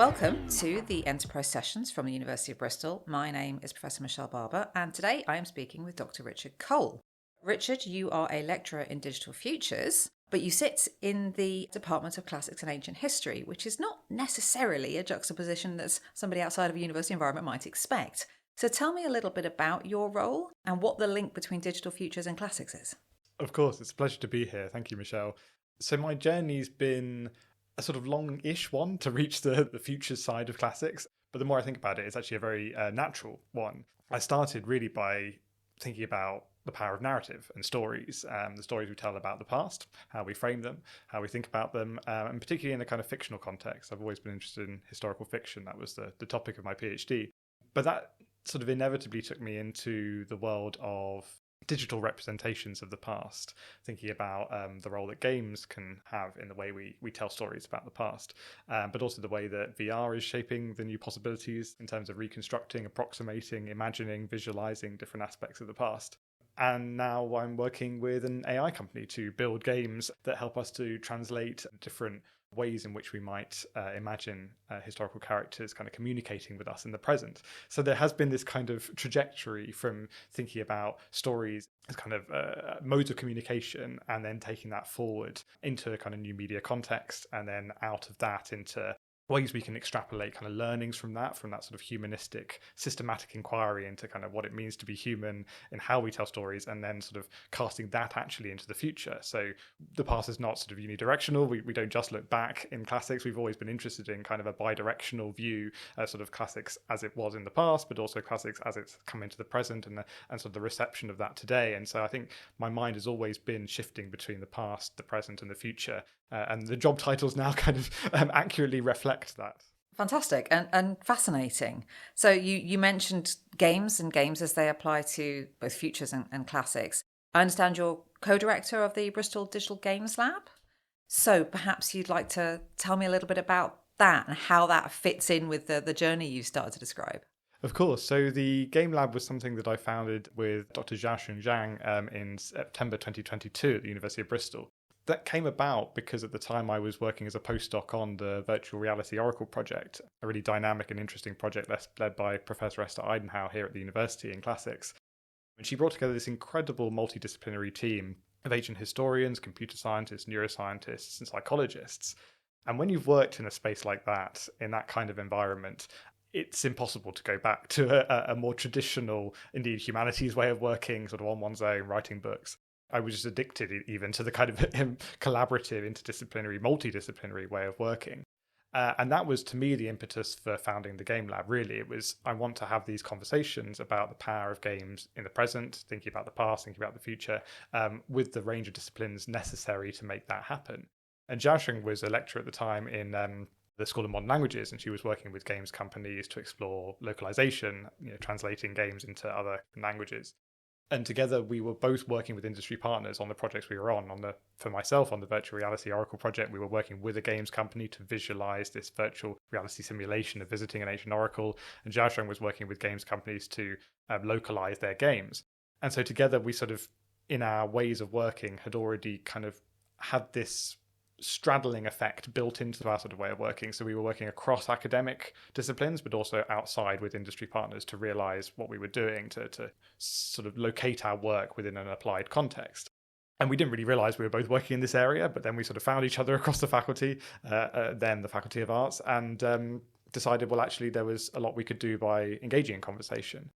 Welcome to the Enterprise Sessions from the University of Bristol. My name is Professor Michele Barbour, and today I am speaking with Dr. Richard Cole. Richard, you are a lecturer in digital futures, but you sit in the Department of Classics and Ancient History, which is not necessarily a juxtaposition that somebody outside of a university environment might expect. So tell me a little bit about your role and what the link between digital futures and classics is. Of course, it's a pleasure to be here. Thank you, Michele. So my journey's been a sort of long-ish one to reach the futures side of classics. But the more I think about it, it's actually a very natural one. I started really by thinking about the power of narrative and stories, the stories we tell about the past, how we frame them, how we think about them, and particularly in a kind of fictional context. I've always been interested in historical fiction. That was the topic of my PhD. But that sort of inevitably took me into the world of digital representations of the past, thinking about the role that games can have in the way we tell stories about the past, but also the way that VR is shaping the new possibilities in terms of reconstructing, approximating, imagining, visualizing different aspects of the past. And now I'm working with an AI company to build games that help us to translate different ways in which we might imagine historical characters kind of communicating with us in the present. So there has been this kind of trajectory from thinking about stories as kind of modes of communication and then taking that forward into a kind of new media context, and then out of that into ways we can extrapolate kind of learnings from that sort of humanistic, systematic inquiry into kind of what it means to be human and how we tell stories, and then sort of casting that actually into the future. So the past is not sort of unidirectional. We don't just look back in classics. We've always been interested in kind of a bi-directional view, sort of classics as it was in the past, but also classics as it's come into the present, and sort of the reception of that today. And so I think my mind has always been shifting between the past, the present, and the future. And the job titles now kind of accurately reflect that. Fantastic and fascinating. So you mentioned games and games as they apply to both futures and classics. I understand you're co-director of the Bristol Digital Games Lab. So perhaps you'd like to tell me a little bit about that and how that fits in with the journey you started to describe. Of course. So the Game Lab was something that I founded with Dr. Xiaoxun Zhang in September 2022 at the University of Bristol. That came about because at the time I was working as a postdoc on the Virtual Reality Oracle project, a really dynamic and interesting project led by Professor Esther Eidenhower here at the university in classics. And she brought together this incredible multidisciplinary team of ancient historians, computer scientists, neuroscientists, and psychologists. And when you've worked in a space like that, in that kind of environment, it's impossible to go back to a more traditional, indeed humanities way of working, sort of on one's own, writing books. I was just addicted even to the kind of collaborative, interdisciplinary, multidisciplinary way of working. And that was, to me, the impetus for founding the Game Lab, really. It was, I want to have these conversations about the power of games in the present, thinking about the past, thinking about the future, with the range of disciplines necessary to make that happen. And Xiaoxing was a lecturer at the time in the School of Modern Languages, and she was working with games companies to explore localization, translating games into other languages. And together we were both working with industry partners on the projects we were on. For myself, on the Virtual Reality Oracle project, we were working with a games company to visualize this virtual reality simulation of visiting an ancient oracle. And Xiaoxing was working with games companies to localize their games. And so together we sort of, in our ways of working, had already kind of had this straddling effect built into our sort of way of working. So we were working across academic disciplines, but also outside with industry partners to realize what we were doing to sort of locate our work within an applied context. And we didn't really realize we were both working in this area, but then we sort of found each other across the faculty, then the Faculty of Arts, and decided, well, actually, there was a lot we could do by engaging in conversation.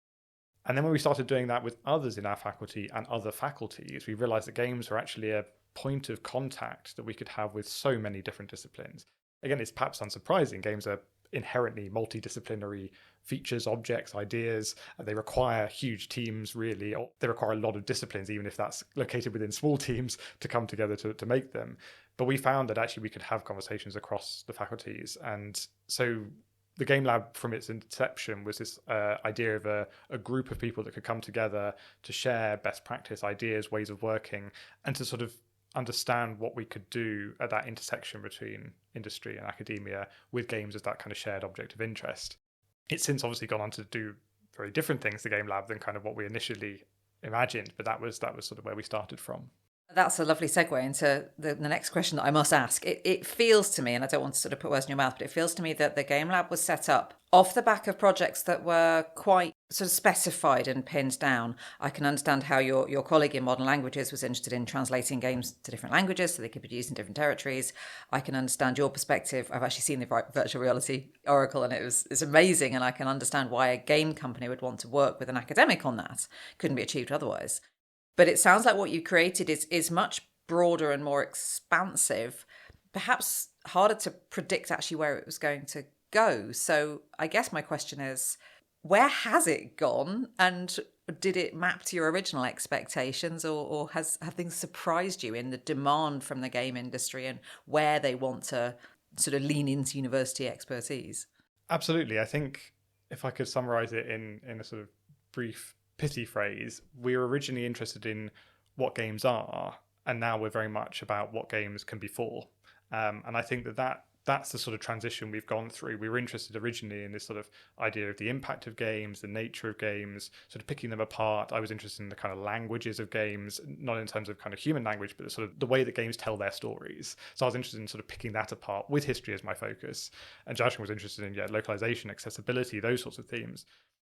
And then when we started doing that with others in our faculty and other faculties, we realized that games were actually a point of contact that we could have with so many different disciplines. Again, it's perhaps unsurprising. Games are inherently multidisciplinary features, objects, ideas. They require huge teams, really. They require a lot of disciplines, even if that's located within small teams, to come together to make them. But we found that actually we could have conversations across the faculties. And so the Game Lab, from its inception, was this idea of a group of people that could come together to share best practice, ideas, ways of working, and to sort of understand what we could do at that intersection between industry and academia with games as that kind of shared object of interest. It's since obviously gone on to do very different things, the Game Lab, than kind of what we initially imagined, but that was sort of where we started from. That's a lovely segue into the next question that I must ask. It feels to me, and I don't want to sort of put words in your mouth, but it feels to me that the Game Lab was set up off the back of projects that were quite sort of specified and pinned down. I can understand how your colleague in modern languages was interested in translating games to different languages so they could be used in different territories. I can understand your perspective. I've actually seen the virtual reality Oracle, and it's amazing, and I can understand why a game company would want to work with an academic on that. Couldn't be achieved otherwise. But it sounds like what you created is much broader and more expansive, perhaps harder to predict actually where it was going to go. So I guess my question is, where has it gone? And did it map to your original expectations, or have things surprised you in the demand from the game industry and where they want to sort of lean into university expertise? Absolutely. I think if I could summarize it in a sort of brief pithy phrase, we were originally interested in what games are, and now we're very much about what games can be for. And I think that's the sort of transition we've gone through. We were interested originally in this sort of idea of the impact of games, the nature of games, sort of picking them apart. I was interested in the kind of languages of games, not in terms of kind of human language, but sort of the way that games tell their stories. So I was interested in sort of picking that apart with history as my focus. And Joshua was interested in localization, accessibility, those sorts of themes.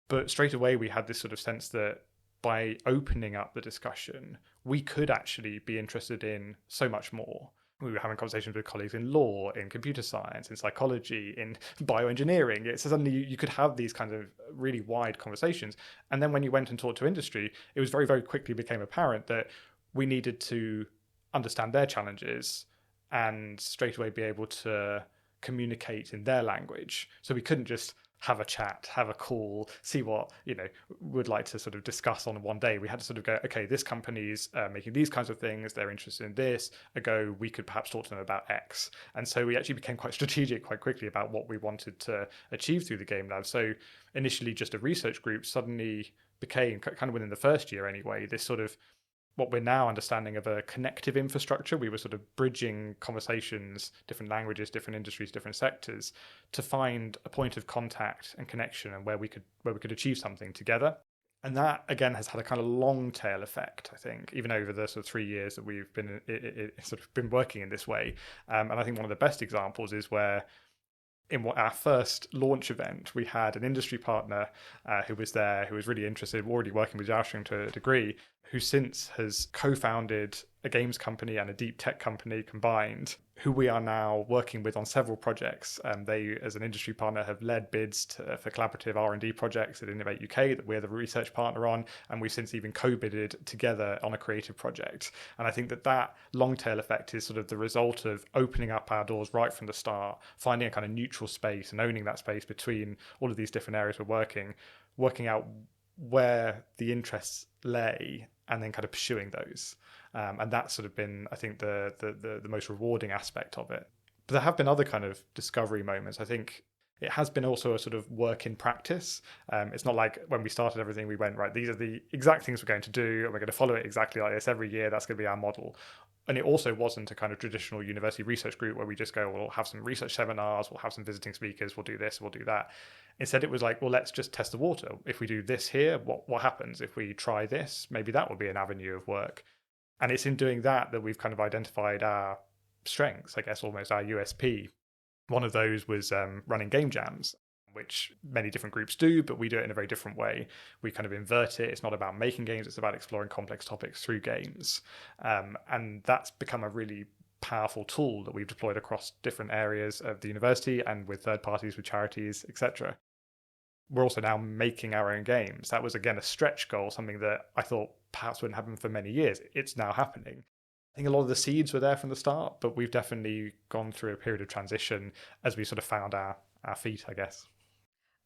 But straight away, we had this sort of sense that by opening up the discussion, we could actually be interested in so much more. We were having conversations with colleagues in law, in computer science, in psychology, in bioengineering. It's suddenly you could have these kind of really wide conversations. And then when you went and talked to industry, it was very, very quickly became apparent that we needed to understand their challenges and straight away be able to communicate in their language. So we couldn't just have a chat, have a call, see what, would like to sort of discuss on one day. We had to sort of go, okay, this company's making these kinds of things, they're interested in this, we could perhaps talk to them about X. And so we actually became quite strategic quite quickly about what we wanted to achieve through the Game Lab. So initially just a research group suddenly became, kind of within the first year anyway, this sort of what we're now understanding of a connective infrastructure. We were sort of bridging conversations, different languages, different industries, different sectors, to find a point of contact and connection and where we could achieve something together. And that, again, has had a kind of long tail effect, I think, even over the sort of 3 years that we've been working in this way. And I think one of the best examples is where in our first launch event, we had an industry partner who was there, who was really interested, already working with Xiaoxing to a degree, who since has co-founded a games company and a deep tech company combined, who we are now working with on several projects. They, as an industry partner, have led bids for collaborative R&D projects at Innovate UK that we're the research partner on, and we've since even co-bidded together on a creative project. And I think that long tail effect is sort of the result of opening up our doors right from the start, finding a kind of neutral space and owning that space between all of these different areas we're working out where the interests lay, and then kind of pursuing those. And that's sort of been, I think, the most rewarding aspect of it. But there have been other kind of discovery moments. I think it has been also a sort of work in practice. It's not like when we started everything, we went, right, these are the exact things we're going to do, and we're going to follow it exactly like this every year. That's going to be our model. And it also wasn't a kind of traditional university research group where we just go, we'll have some research seminars, we'll have some visiting speakers, we'll do this, we'll do that. Instead, it was like, well, let's just test the water. If we do this here, what happens? If we try this, maybe that will be an avenue of work. And it's in doing that we've kind of identified our strengths, I guess, almost our USP. One of those was running game jams, which many different groups do, but we do it in a very different way. We kind of invert it. It's not about making games, it's about exploring complex topics through games. And that's become a really powerful tool that we've deployed across different areas of the university and with third parties, with charities, etc. We're also now making our own games. That was, again, a stretch goal, something that I thought perhaps wouldn't happen for many years. It's now happening. I think a lot of the seeds were there from the start, but we've definitely gone through a period of transition as we sort of found our feet, I guess.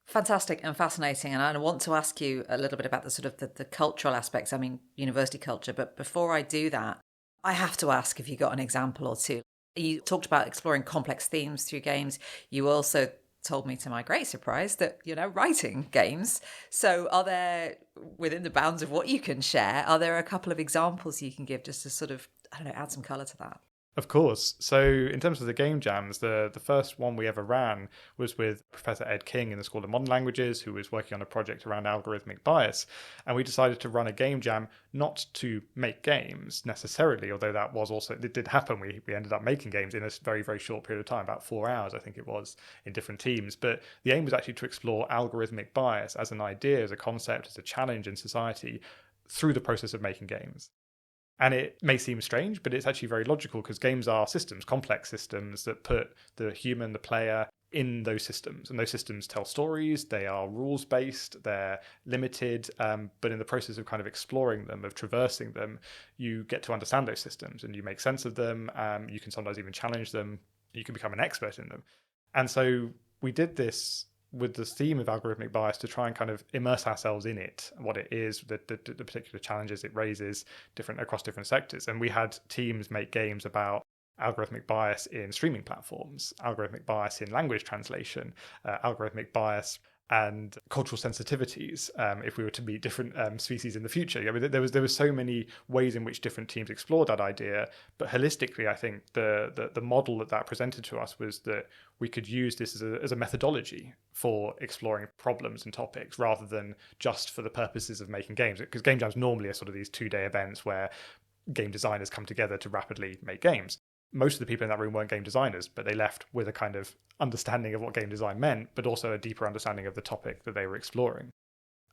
Fantastic and fascinating. And I want to ask you a little bit about the sort of the cultural aspects, university culture. But before I do that, I have to ask if you got an example or two. You talked about exploring complex themes through games. You also told me, to my great surprise, that writing games. So are there, within the bounds of what you can share, are there a couple of examples you can give just to sort of, add some colour to that? Of course. So in terms of the game jams, the first one we ever ran was with Professor Ed King in the School of Modern Languages, who was working on a project around algorithmic bias. And we decided to run a game jam, not to make games necessarily, although that was also, it did happen. We ended up making games in a very, very short period of time, about 4 hours, I think it was, in different teams. But the aim was actually to explore algorithmic bias as an idea, as a concept, as a challenge in society through the process of making games. And it may seem strange, but it's actually very logical because games are systems, complex systems that put the human, the player, in those systems. And those systems tell stories, they are rules-based, they're limited, but in the process of kind of exploring them, of traversing them, you get to understand those systems and you make sense of them. You can sometimes even challenge them. You can become an expert in them. And so we did this with the theme of algorithmic bias to try and kind of immerse ourselves in it, what it is, the particular challenges it raises across different sectors. And we had teams make games about algorithmic bias in streaming platforms, algorithmic bias in language translation, algorithmic bias and cultural sensitivities if we were to meet different species in the future. I mean, there was so many ways in which different teams explored that idea, but holistically, I think the model that presented to us was that we could use this as a methodology for exploring problems and topics rather than just for the purposes of making games, because game jams normally are sort of these 2-day events where game designers come together to rapidly make games. Most of the people in that room weren't game designers, but they left with a kind of understanding of what game design meant, but also a deeper understanding of the topic that they were exploring.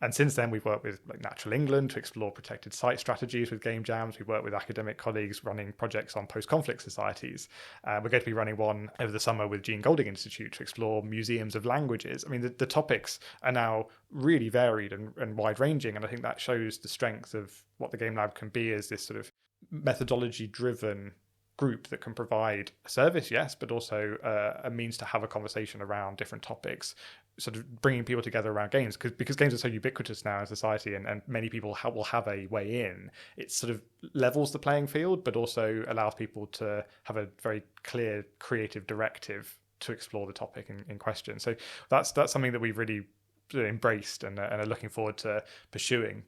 And since then, we've worked with Natural England to explore protected site strategies with game jams. We've worked with academic colleagues running projects on post-conflict societies. We're going to be running one over the summer with Jean Golding Institute to explore museums of languages. I mean, the topics are now really varied and wide-ranging, and I think that shows the strength of what the Game Lab can be as this sort of methodology-driven group that can provide a service, yes, but also a means to have a conversation around different topics, sort of bringing people together around games, because games are so ubiquitous now in society and many people will have a way in. It sort of levels the playing field, but also allows people to have a very clear creative directive to explore the topic in question. So that's something that we've really embraced and are looking forward to pursuing.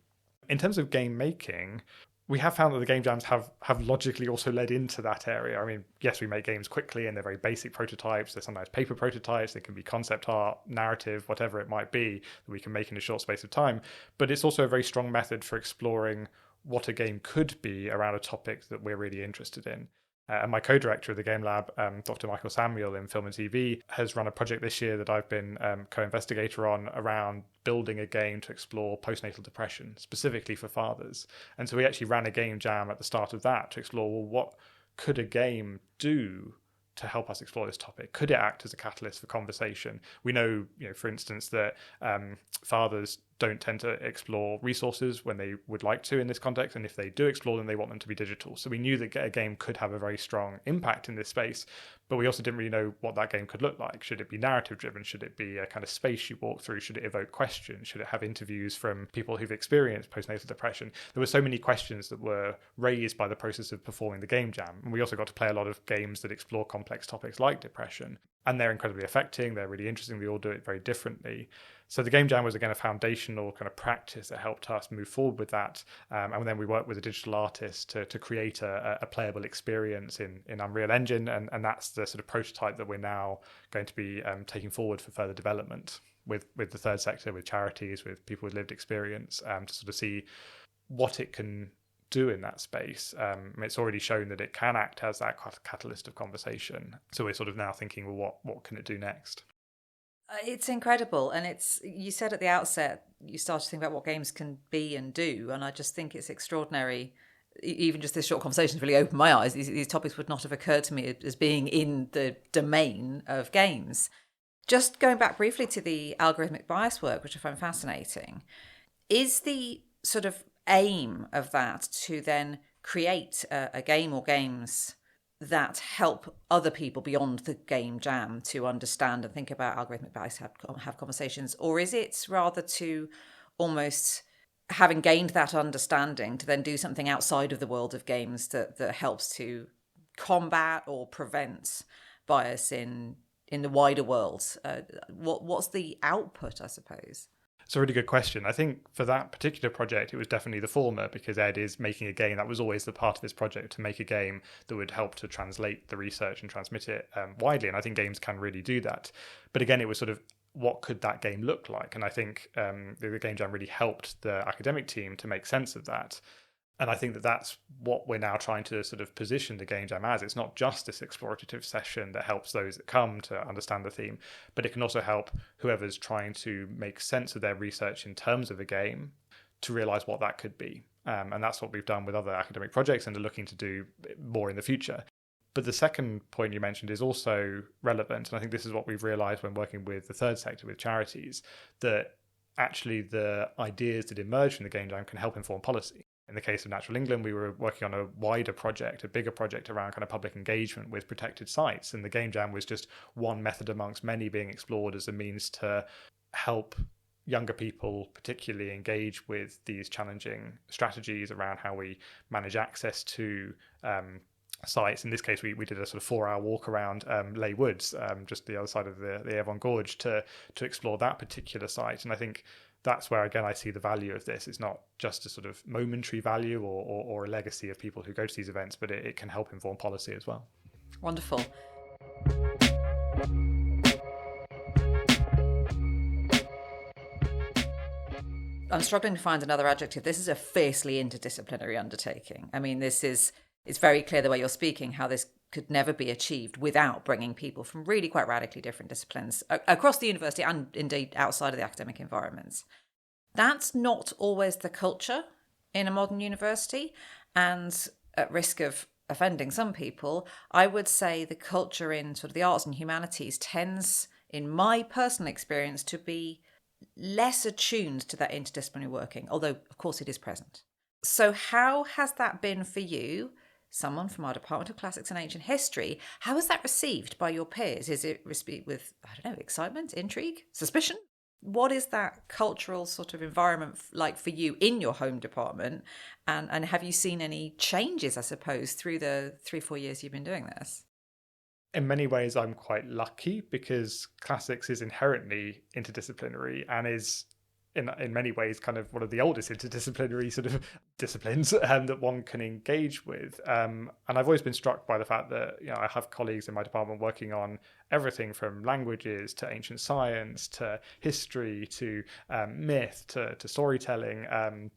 In terms of game making, we have found that the game jams have logically also led into that area. I mean, yes, we make games quickly and they're very basic prototypes. They're sometimes paper prototypes. They can be concept art, narrative, whatever it might be that we can make in a short space of time. But it's also a very strong method for exploring what a game could be around a topic that we're really interested in. And my co-director of the Game Lab, Dr. Michael Samuel in Film and TV, has run a project this year that I've been co-investigator on around building a game to explore postnatal depression, specifically for fathers. And so we actually ran a game jam at the start of that to explore, well, what could a game do to help us explore this topic? Could it act as a catalyst for conversation? We know, for instance, that fathers don't tend to explore resources when they would like to in this context, and if they do explore them, they want them to be digital. So we knew that a game could have a very strong impact in this space, but we also didn't really know what that game could look like. Should it be narrative driven? Should it be a kind of space you walk through? Should it evoke questions? Should it have interviews from people who've experienced postnatal depression? There were so many questions that were raised by the process of performing the game jam. And we also got to play a lot of games that explore complex topics like depression. And they're incredibly affecting. They're really interesting. We all do it very differently. So the game jam was, again, a foundational kind of practice that helped us move forward with that. And then we worked with a digital artist to create a playable experience in Unreal Engine. And that's the sort of prototype that we're now going to be taking forward for further development with the third sector, with charities, with people with lived experience, to sort of see what it can do in that space. It's already shown that it can act as that catalyst of conversation. So we're sort of now thinking, well, what can it do next? It's incredible. And you said at the outset, you started to think about what games can be and do. And I just think it's extraordinary. Even just this short conversation has really opened my eyes. These topics would not have occurred to me as being in the domain of games. Just going back briefly to the algorithmic bias work, which I find fascinating, is the sort of aim of that to then create a game or games that help other people beyond the game jam to understand and think about algorithmic bias, have conversations? Or is it rather to almost, having gained that understanding, to then do something outside of the world of games that helps to combat or prevent bias in the wider world? What's the output, I suppose? It's a really good question. I think for that particular project, it was definitely the former, because Ed is making a game. That was always the part of his project, to make a game that would help to translate the research and transmit it widely. And I think games can really do that. But again, it was sort of, what could that game look like? And I think the Game Jam really helped the academic team to make sense of that. And I think that that's what we're now trying to sort of position the Game Jam as. It's not just this explorative session that helps those that come to understand the theme, but it can also help whoever's trying to make sense of their research in terms of a game to realise what that could be. And that's what we've done with other academic projects and are looking to do more in the future. But the second point you mentioned is also relevant. And I think this is what we've realised when working with the third sector, with charities, that actually the ideas that emerge from the Game Jam can help inform policy. In the case of Natural England, we were working on a wider project, a bigger project around kind of public engagement with protected sites. And the Game Jam was just one method amongst many being explored as a means to help younger people particularly engage with these challenging strategies around how we manage access to sites. In this case, we did a sort of 4-hour walk around Leigh Woods, just the other side of the Avon Gorge, to explore that particular site. And I think that's where, again, I see the value of this. It's not just a sort of momentary value or a legacy of people who go to these events, but it can help inform policy as well. Wonderful. I'm struggling to find another adjective. This is a fiercely interdisciplinary undertaking. I mean, it's very clear the way you're speaking how this could never be achieved without bringing people from really quite radically different disciplines across the university and indeed outside of the academic environments. That's not always the culture in a modern university, and at risk of offending some people, I would say the culture in sort of the arts and humanities tends, in my personal experience, to be less attuned to that interdisciplinary working, although of course it is present. So how has that been for you, someone from our Department of Classics and Ancient History? How is that received by your peers? Is it received with, I don't know, excitement, intrigue, suspicion? What is that cultural sort of environment like for you in your home department? And have you seen any changes, I suppose, through the 3-4 years you've been doing this? In many ways, I'm quite lucky, because classics is inherently interdisciplinary and is in many ways kind of one of the oldest interdisciplinary sort of disciplines that one can engage with. And I've always been struck by the fact that, you know, I have colleagues in my department working on everything from languages to ancient science to history to myth to storytelling.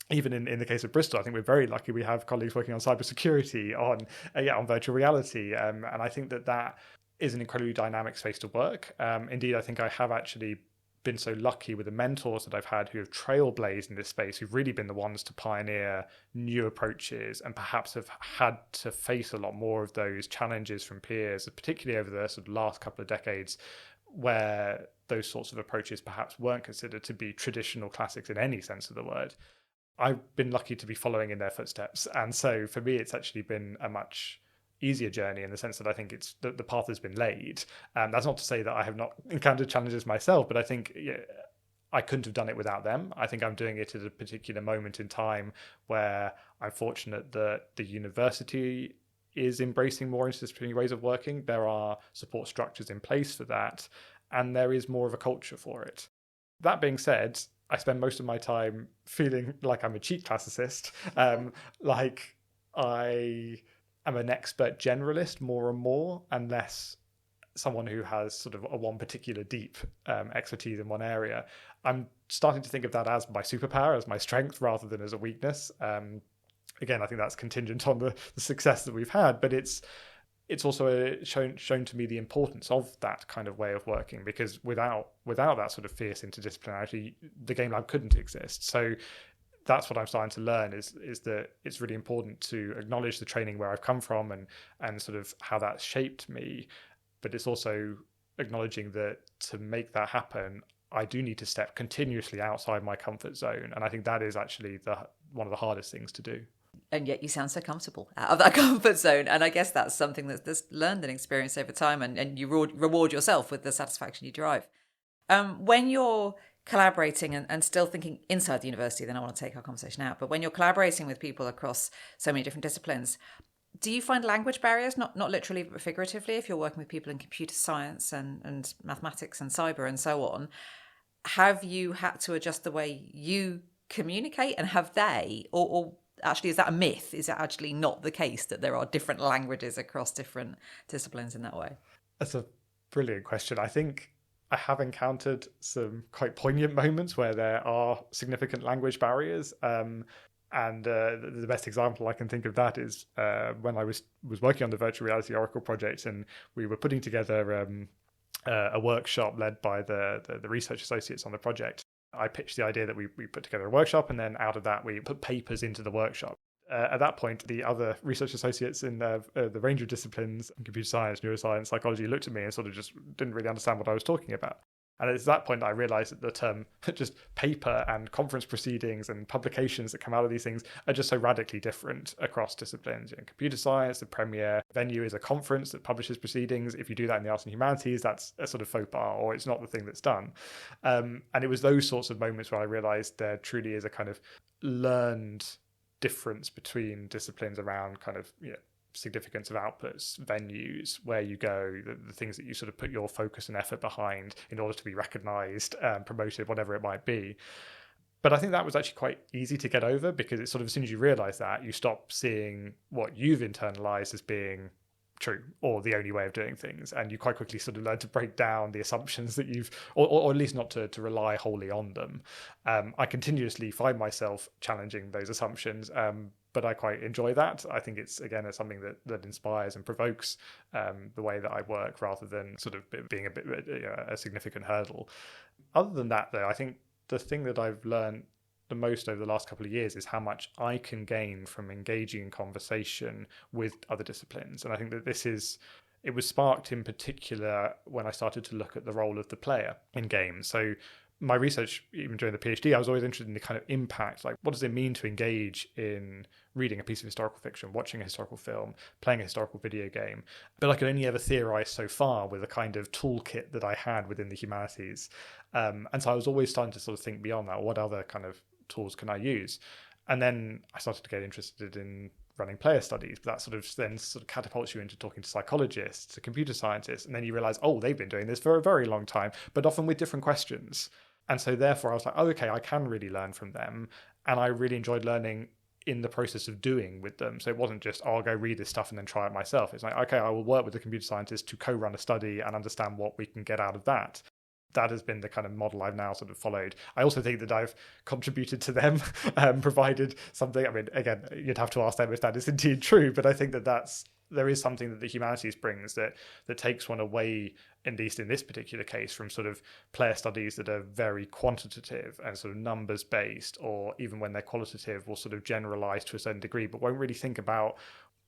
Even in the case of Bristol, I think we're very lucky. We have colleagues working on cybersecurity, on virtual reality. And I think that is an incredibly dynamic space to work. Indeed, I think I have actually been so lucky with the mentors that I've had who have trailblazed in this space, who've really been the ones to pioneer new approaches and perhaps have had to face a lot more of those challenges from peers, particularly over the sort of last couple of decades, where those sorts of approaches perhaps weren't considered to be traditional classics in any sense of the word. I've been lucky to be following in their footsteps. And so for me, it's actually been a much easier journey in the sense that I think it's the path has been laid. That's not to say that I have not encountered challenges myself, but I think I couldn't have done it without them. I think I'm doing it at a particular moment in time where I'm fortunate that the university is embracing more interdisciplinary ways of working. There are support structures in place for that, and there is more of a culture for it. That being said, I spend most of my time feeling like I'm a cheap classicist, like I am an expert generalist more and more, and less someone who has sort of a one particular deep expertise in one area. I'm starting to think of that as my superpower, as my strength, rather than as a weakness. Again, I think that's contingent on the success that we've had, but it's also shown to me the importance of that kind of way of working, because without that sort of fierce interdisciplinarity, the Game Lab couldn't exist. So that's what I'm starting to learn is that it's really important to acknowledge the training where I've come from and sort of how that's shaped me. But it's also acknowledging that to make that happen, I do need to step continuously outside my comfort zone. And I think that is actually one of the hardest things to do. And yet you sound so comfortable out of that comfort zone. And I guess that's something that's learned and experienced over time, and you reward yourself with the satisfaction you derive. When you're collaborating and still thinking inside the university, then I want to take our conversation out. But when you're collaborating with people across so many different disciplines, do you find language barriers, not literally but figuratively, if you're working with people in computer science and mathematics and cyber and so on? Have you had to adjust the way you communicate, and have they, or actually is that a myth? Is it actually not the case that there are different languages across different disciplines in that way? That's a brilliant question. I think I have encountered some quite poignant moments where there are significant language barriers. And the best example I can think of that is when I was working on the virtual reality Oracle project, and we were putting together a workshop led by the research associates on the project. I pitched the idea that we put together a workshop, and then out of that we put papers into the workshop. At that point, the other research associates in the range of disciplines, computer science, neuroscience, psychology, looked at me and sort of just didn't really understand what I was talking about. And it's at that point that I realized that the term just paper and conference proceedings and publications that come out of these things are just so radically different across disciplines. In computer science, the premier venue is a conference that publishes proceedings. If you do that in the arts and humanities, that's a sort of faux pas, or it's not the thing that's done. And it was those sorts of moments where I realized there truly is a kind of learned difference between disciplines around kind of, significance of outputs, venues, where you go, the things that you sort of put your focus and effort behind in order to be recognized, promoted, whatever it might be. But I think that was actually quite easy to get over, because it's sort of, as soon as you realize that, you stop seeing what you've internalized as being true or the only way of doing things, and you quite quickly sort of learn to break down the assumptions that you've, or at least not to rely wholly on them. I continuously find myself challenging those assumptions, but I quite enjoy that. I think it's, again, it's something that inspires and provokes the way that I work, rather than sort of being a bit a significant hurdle. Other than that, though, I think the thing that I've learned the most over the last couple of years is how much I can gain from engaging in conversation with other disciplines. And I think that it was sparked in particular when I started to look at the role of the player in games. So my research, even during the PhD, I was always interested in the kind of impact, like what does it mean to engage in reading a piece of historical fiction, watching a historical film, playing a historical video game. But I could only ever theorize so far with the kind of toolkit that I had within the humanities. And so I was always starting to sort of think beyond that. What other kind of tools can I use? And then I started to get interested in running player studies, but that sort of catapults you into talking to psychologists, to computer scientists, and then you realize, oh, they've been doing this for a very long time, but often with different questions. And so therefore I was like, oh, okay, I can really learn from them. And I really enjoyed learning in the process of doing with them. So it wasn't just, oh, I'll go read this stuff and then try it myself. It's like, okay, I will work with the computer scientist to co-run a study and understand what we can get out of that. That has been the kind of model I've now sort of followed. I also think that I've contributed to them, provided something. I mean, again, you'd have to ask them if that is indeed true, but I think that there is something that the humanities brings that takes one away, at least in this particular case, from sort of player studies that are very quantitative and sort of numbers based, or even when they're qualitative will sort of generalize to a certain degree, but won't really think about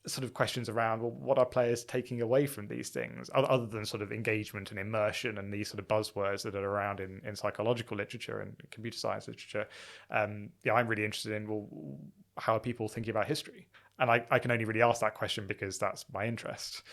sort of questions around, well, what are players taking away from these things, other than sort of engagement and immersion and these sort of buzzwords that are around in psychological literature and computer science literature. I'm really interested in, well, how are people thinking about history? And I can only really ask that question because that's my interest.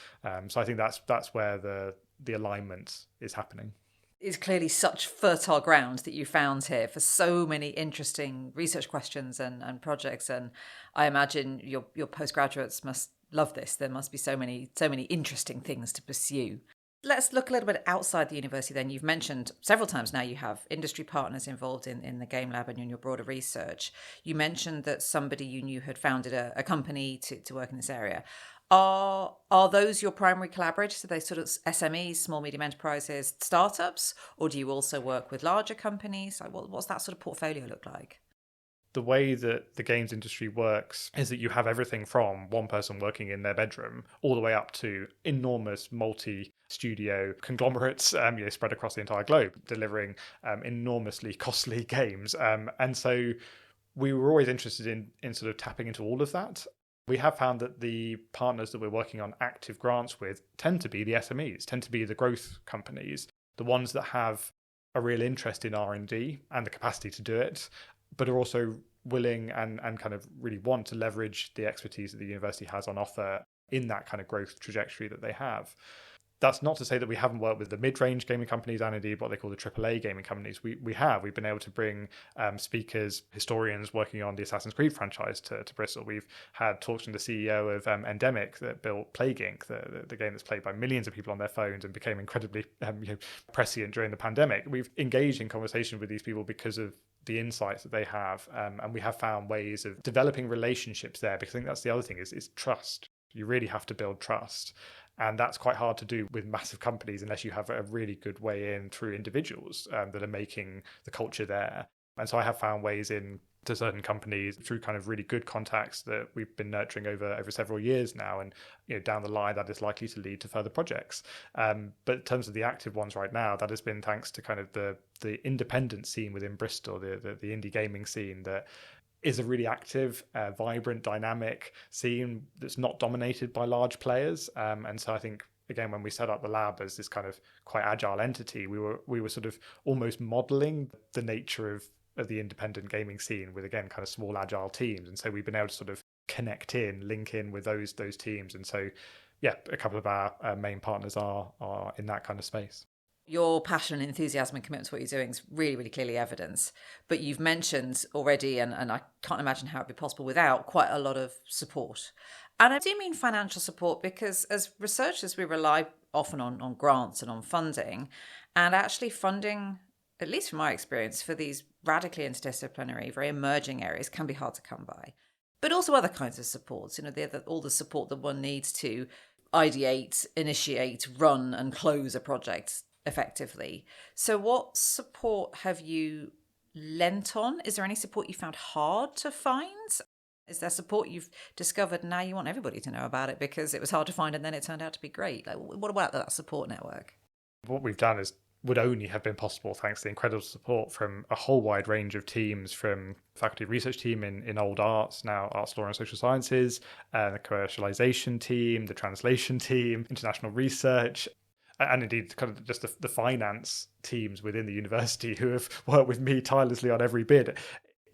So I think that's where the alignment is happening. It's clearly such fertile ground that you found here for so many interesting research questions and projects. And I imagine your postgraduates must love this. There must be so many interesting things to pursue. Let's look a little bit outside the university then. You've mentioned several times now you have industry partners involved in the Game Lab and in your broader research. You mentioned that somebody you knew had founded a company to work in this area. Are those your primary collaborators? Are they sort of SMEs, small, medium enterprises, startups? Or do you also work with larger companies? Like, what's that sort of portfolio look like? The way that the games industry works is that you have everything from one person working in their bedroom all the way up to enormous multi-studio conglomerates spread across the entire globe, delivering enormously costly games. And so we were always interested in sort of tapping into all of that. We have found that the partners that we're working on active grants with tend to be the SMEs, tend to be the growth companies, the ones that have a real interest in R&D and the capacity to do it, but are also willing and kind of really want to leverage the expertise that the university has on offer in that kind of growth trajectory that they have. That's not to say that we haven't worked with the mid-range gaming companies and indeed what they call the AAA gaming companies. We've been able to bring speakers, historians working on the Assassin's Creed franchise to Bristol. We've had talks from the CEO of Endemic that built Plague Inc., the game that's played by millions of people on their phones and became incredibly prescient during the pandemic. We've engaged in conversation with these people because of the insights that they have, and we have found ways of developing relationships there, because I think that's the other thing is trust. You really have to build trust. And that's quite hard to do with massive companies unless you have a really good way in through individuals that are making the culture there. And so I have found ways in to certain companies through kind of really good contacts that we've been nurturing over several years now. And down the line, that is likely to lead to further projects. But in terms of the active ones right now, that has been thanks to kind of the independent scene within Bristol, the indie gaming scene that is a really active, vibrant, dynamic scene that's not dominated by large players. And so I think, again, when we set up the lab as this kind of quite agile entity, we were sort of almost modeling the nature of the independent gaming scene with, again, kind of small agile teams. And so we've been able to sort of link in with those teams. And so, yeah, a couple of our main partners are in that kind of space. Your passion and enthusiasm and commitment to what you're doing is really, really clearly evidence. But you've mentioned already, and I can't imagine how it'd be possible without, quite a lot of support. And I do mean financial support, because as researchers, we rely often on grants and on funding. And actually funding, at least from my experience, for these radically interdisciplinary, very emerging areas can be hard to come by. But also other kinds of supports, all the support that one needs to ideate, initiate, run and close a project effectively. So what support have you lent on? Is there any support you found hard to find? Is there support you've discovered now you want everybody to know about it because it was hard to find and then it turned out to be great? Like, what about that support network? What we've done would only have been possible thanks to the incredible support from a whole wide range of teams, from faculty research team in old arts, now arts, law and social sciences, the commercialization team, the translation team, international research, and indeed kind of just the finance teams within the university who have worked with me tirelessly on every bid.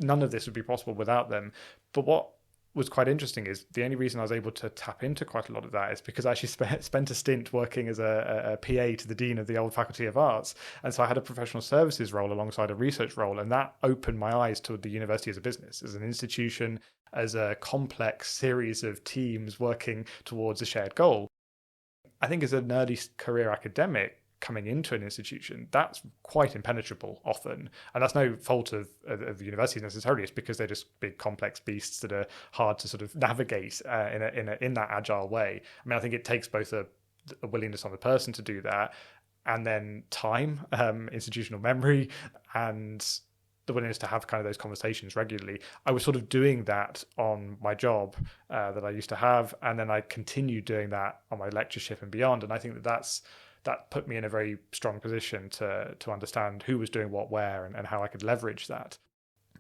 None of this would be possible without them. But what was quite interesting is the only reason I was able to tap into quite a lot of that is because I actually spent a stint working as a PA to the Dean of the old Faculty of Arts. And so I had a professional services role alongside a research role. And that opened my eyes to the university as a business, as an institution, as a complex series of teams working towards a shared goal. I think as an early career academic coming into an institution, that's quite impenetrable often. And that's no fault of the university necessarily. It's because they're just big, complex beasts that are hard to sort of navigate in that agile way. I mean, I think it takes both a willingness on the person to do that, and then time, institutional memory, and the willingness to have kind of those conversations regularly. I was sort of doing that on my job that I used to have, and then I continued doing that on my lectureship and beyond. And I think that put me in a very strong position to understand who was doing what where and how I could leverage that.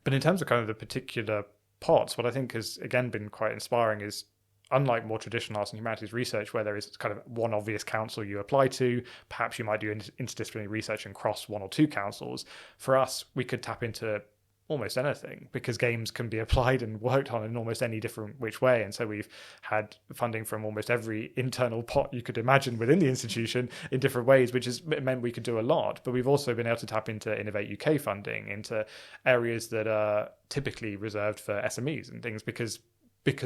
But in terms of kind of the particular pots, what I think has again been quite inspiring is, unlike more traditional arts and humanities research, where there is kind of one obvious council you apply to, perhaps you might do interdisciplinary research and cross one or two councils. For us, we could tap into almost anything because games can be applied and worked on in almost any different which way. And so we've had funding from almost every internal pot you could imagine within the institution in different ways, which has meant we could do a lot. But we've also been able to tap into Innovate UK funding, into areas that are typically reserved for SMEs and things because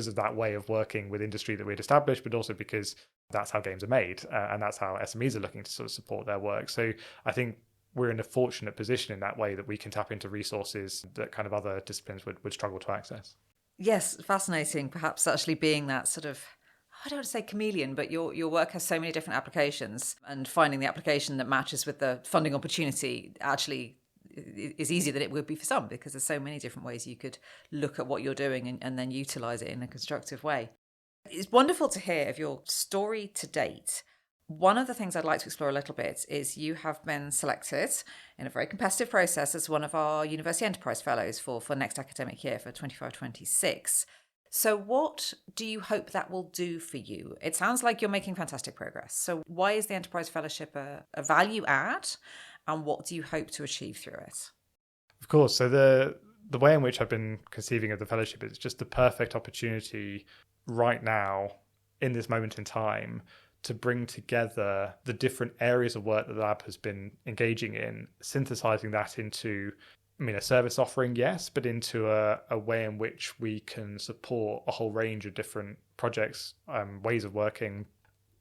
of that way of working with industry that we'd established, but also because that's how games are made and that's how SMEs are looking to sort of support their work. So I think we're in a fortunate position in that way that we can tap into resources that kind of other disciplines would struggle to access. Yes, fascinating. Perhaps actually being that sort of, I don't want to say chameleon, but your work has so many different applications, and finding the application that matches with the funding opportunity actually is easier than it would be for some, because there's so many different ways you could look at what you're doing and then utilize it in a constructive way. It's wonderful to hear of your story to date. One of the things I'd like to explore a little bit is you have been selected in a very competitive process as one of our University Enterprise Fellows for next academic year, for 25-26. So what do you hope that will do for you? It sounds like you're making fantastic progress. So why is the Enterprise Fellowship a value add? And what do you hope to achieve through it? Of course. So the way in which I've been conceiving of the fellowship is just the perfect opportunity right now, in this moment in time, to bring together the different areas of work that the lab has been engaging in, synthesizing that into, a service offering, yes, but into a way in which we can support a whole range of different projects, ways of working,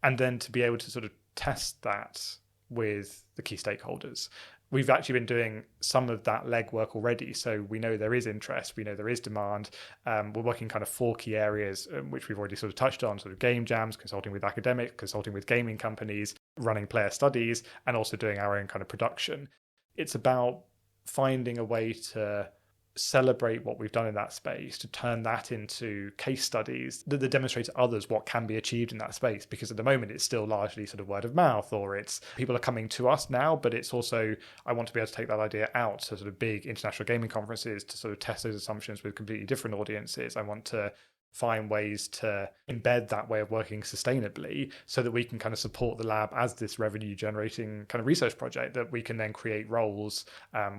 and then to be able to sort of test that with the key stakeholders. We've actually been doing some of that legwork already, so we know there is interest, we know there is demand. We're working kind of 4 key areas, which we've already sort of touched on, sort of game jams, consulting with academics, consulting with gaming companies, running player studies, and also doing our own kind of production. It's about finding a way to celebrate what we've done in that space, to turn that into case studies that demonstrate to others what can be achieved in that space, because at the moment it's still largely sort of word of mouth, or it's people are coming to us now, but it's also, I want to be able to take that idea out to sort of big international gaming conferences to sort of test those assumptions with completely different audiences. I want to find ways to embed that way of working sustainably so that we can kind of support the lab as this revenue generating kind of research project, that we can then create roles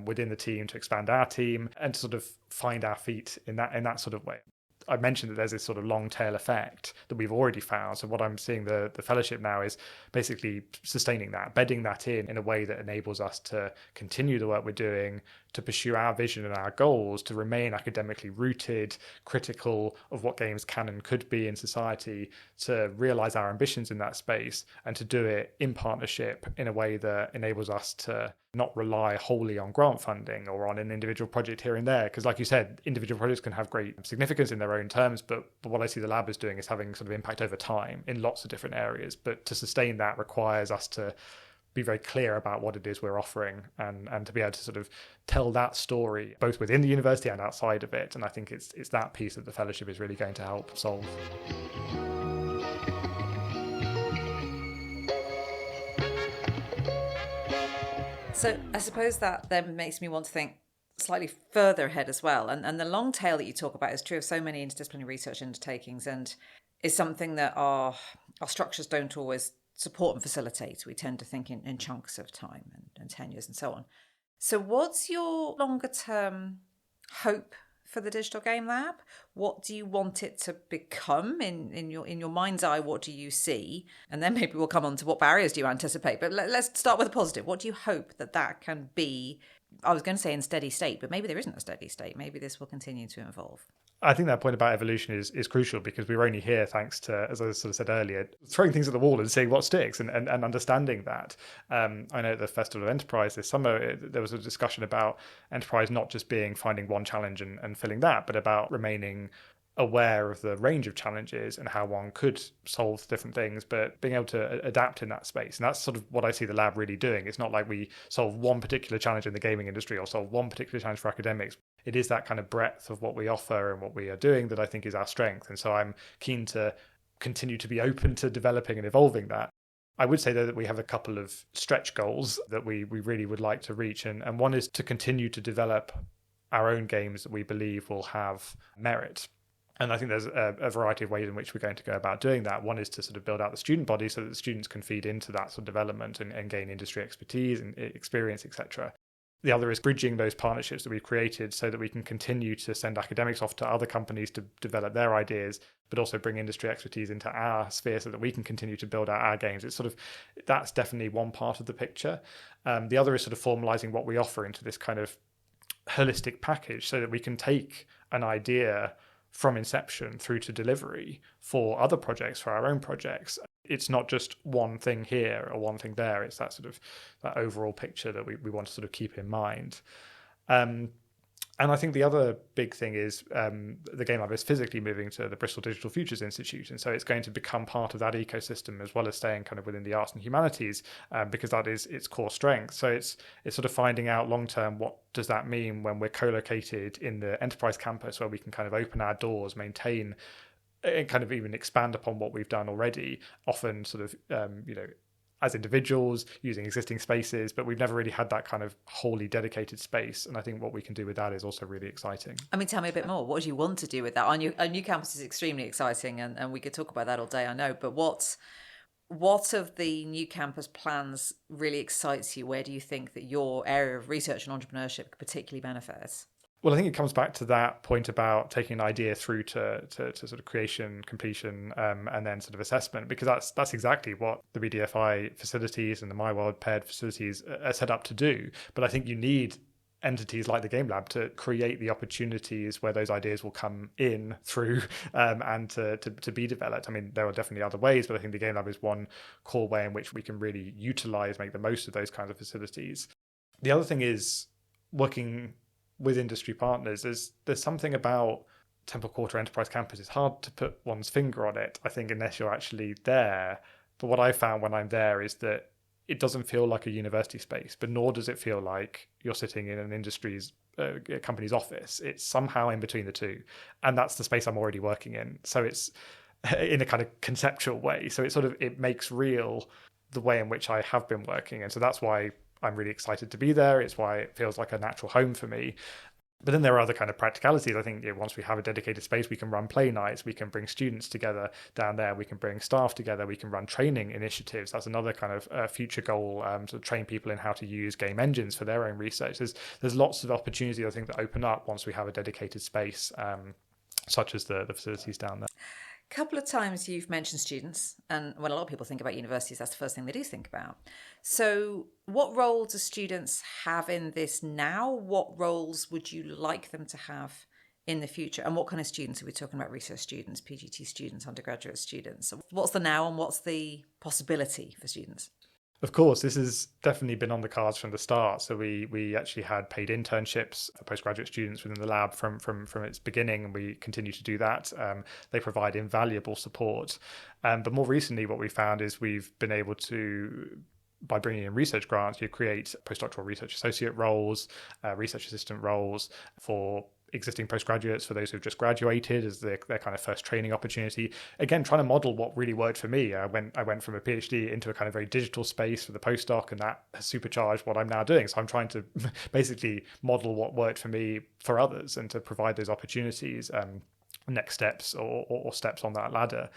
within the team to expand our team and to sort of find our feet in that sort of way. I mentioned that there's this sort of long tail effect that we've already found. So what I'm seeing the fellowship now is basically sustaining that, bedding that in a way that enables us to continue the work we're doing, to pursue our vision and our goals, to remain academically rooted, critical of what games can and could be in society, to realize our ambitions in that space, and to do it in partnership in a way that enables us to not rely wholly on grant funding or on an individual project here and there. Because like you said, individual projects can have great significance in their own terms, but what I see the lab is doing is having sort of impact over time in lots of different areas. But to sustain that requires us to be very clear about what it is we're offering, and to be able to sort of tell that story both within the university and outside of it. And I think it's that piece that the fellowship is really going to help solve. So I suppose that then makes me want to think slightly further ahead as well. And the long tail that you talk about is true of so many interdisciplinary research undertakings, and is something that our structures don't always support and facilitate. We tend to think in chunks of time and tenures and so on. So what's your longer term hope for the Digital Game Lab? What do you want it to become in your mind's eye? What do you see? And then maybe we'll come on to what barriers do you anticipate. But let's start with a positive. What do you hope that can be? I was going to say in steady state, but maybe there isn't a steady state. Maybe this will continue to evolve. I think that point about evolution is crucial, because we're only here thanks to, as I sort of said earlier, throwing things at the wall and seeing what sticks and understanding that. I know at the Festival of Enterprise this summer, there was a discussion about enterprise not just being finding one challenge and filling that, but about remaining aware of the range of challenges and how one could solve different things, but being able to adapt in that space. And that's sort of what I see the lab really doing. It's not like we solve one particular challenge in the gaming industry or solve one particular challenge for academics. It is that kind of breadth of what we offer and what we are doing that I think is our strength. And so I'm keen to continue to be open to developing and evolving that. I would say, though, that we have a couple of stretch goals that we really would like to reach. And one is to continue to develop our own games that we believe will have merit. And I think there's a variety of ways in which we're going to go about doing that. One is to sort of build out the student body so that the students can feed into that sort of development and gain industry expertise and experience, etc. The other is bridging those partnerships that we've created so that we can continue to send academics off to other companies to develop their ideas, but also bring industry expertise into our sphere so that we can continue to build out our games. It's sort of, that's definitely one part of the picture. The other is sort of formalizing what we offer into this kind of holistic package so that we can take an idea from inception through to delivery for other projects, for our own projects. It's not just one thing here or one thing there. It's that sort of that overall picture that we want to sort of keep in mind. And I think the other big thing is the Game Lab is physically moving to the Bristol Digital Futures Institute. And so it's going to become part of that ecosystem as well as staying kind of within the arts and humanities because that is its core strength. So it's sort of finding out long term, what does that mean when we're co-located in the enterprise campus where we can kind of open our doors, maintain and kind of even expand upon what we've done already, often sort of, as individuals using existing spaces, but we've never really had that kind of wholly dedicated space. And I think what we can do with that is also really exciting. I mean, tell me a bit more. What do you want to do with that? Our new campus is extremely exciting, and we could talk about that all day, I know. But what of the new campus plans really excites you? Where do you think that your area of research and entrepreneurship could particularly benefit? Well, I think it comes back to that point about taking an idea through to sort of creation, completion, and then sort of assessment, because that's exactly what the BDFI facilities and the My World paired facilities are set up to do. But I think you need entities like the Game Lab to create the opportunities where those ideas will come in through and to be developed. I mean, there are definitely other ways, but I think the Game Lab is one core way in which we can really utilize, make the most of those kinds of facilities. The other thing is working with industry partners. There's something about Temple Quarter Enterprise Campus. It's hard to put one's finger on it, I think, unless you're actually there. But what I found when I'm there is that it doesn't feel like a university space, but nor does it feel like you're sitting in an industry's company's office. It's somehow in between the two. And that's the space I'm already working in. So it's in a kind of conceptual way. So it makes real the way in which I have been working. And so that's why I'm really excited to be there. It's why it feels like a natural home for me. But then there are other kind of practicalities. I think once we have a dedicated space, we can run play nights, we can bring students together down there, we can bring staff together, we can run training initiatives. That's another kind of future goal, to train people in how to use game engines for their own research. There's lots of opportunity, I think, that open up once we have a dedicated space, such as the facilities down there. Couple of times you've mentioned students, and when a lot of people think about universities, that's the first thing they do think about. So what role do students have in this now? What roles would you like them to have in the future? And what kind of students are we talking about? Research students, PGT students, undergraduate students? What's the now and what's the possibility for students? Of course, this has definitely been on the cards from the start. So we actually had paid internships for postgraduate students within the lab from its beginning, and we continue to do that. They provide invaluable support. But more recently, what we found is we've been able to, by bringing in research grants, you create postdoctoral research associate roles, research assistant roles for existing postgraduates, for those who've just graduated as their kind of first training opportunity. Again, trying to model what really worked for me. I went from a PhD into a kind of very digital space for the postdoc, and that has supercharged what I'm now doing. So I'm trying to basically model what worked for me for others and to provide those opportunities, next steps or steps on that ladder.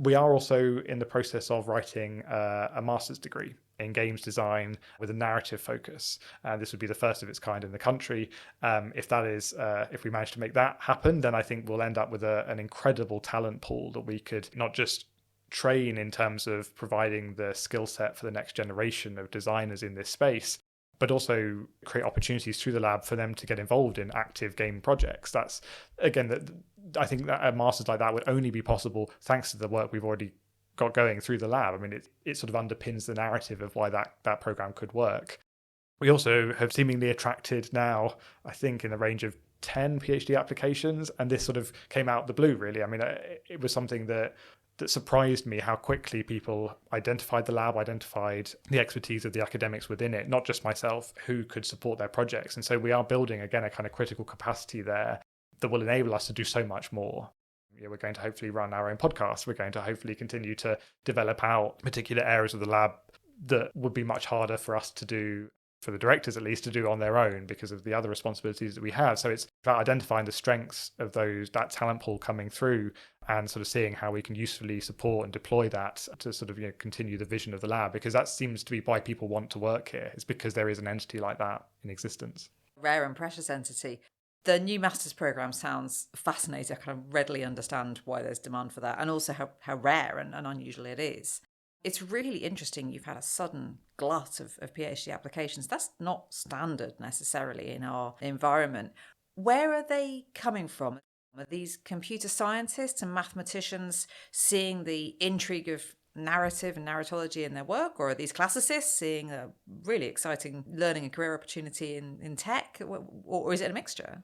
We are also in the process of writing a master's degree in games design with a narrative focus. This would be the first of its kind in the country. If we manage to make that happen, then I think we'll end up with an incredible talent pool that we could not just train in terms of providing the skill set for the next generation of designers in this space, but also create opportunities through the lab for them to get involved in active game projects. That's, again, I think that a master's like that would only be possible thanks to the work we've already got going through the lab. I mean, it sort of underpins the narrative of why that program could work. We also have seemingly attracted now, I think, in the range of 10 PhD applications, and this sort of came out the blue, really. I mean, it was something that surprised me how quickly people identified the lab, identified the expertise of the academics within it, not just myself, who could support their projects. And so we are building, again, a kind of critical capacity there that will enable us to do so much more. We're going to hopefully run our own podcast. We're going to hopefully continue to develop out particular areas of the lab that would be much harder for us to do, for the directors at least, to do on their own because of the other responsibilities that we have. So it's about identifying the strengths of that talent pool coming through and sort of seeing how we can usefully support and deploy that to sort of continue the vision of the lab, because that seems to be why people want to work here. It's because there is an entity like that in existence. Rare and precious entity. The new master's programme sounds fascinating. I kind of readily understand why there's demand for that, and also how rare and unusual it is. It's really interesting you've had a sudden glut of PhD applications. That's not standard necessarily in our environment. Where are they coming from? Are these computer scientists and mathematicians seeing the intrigue of narrative and narratology in their work, or are these classicists seeing a really exciting learning and career opportunity in tech, or is it a mixture?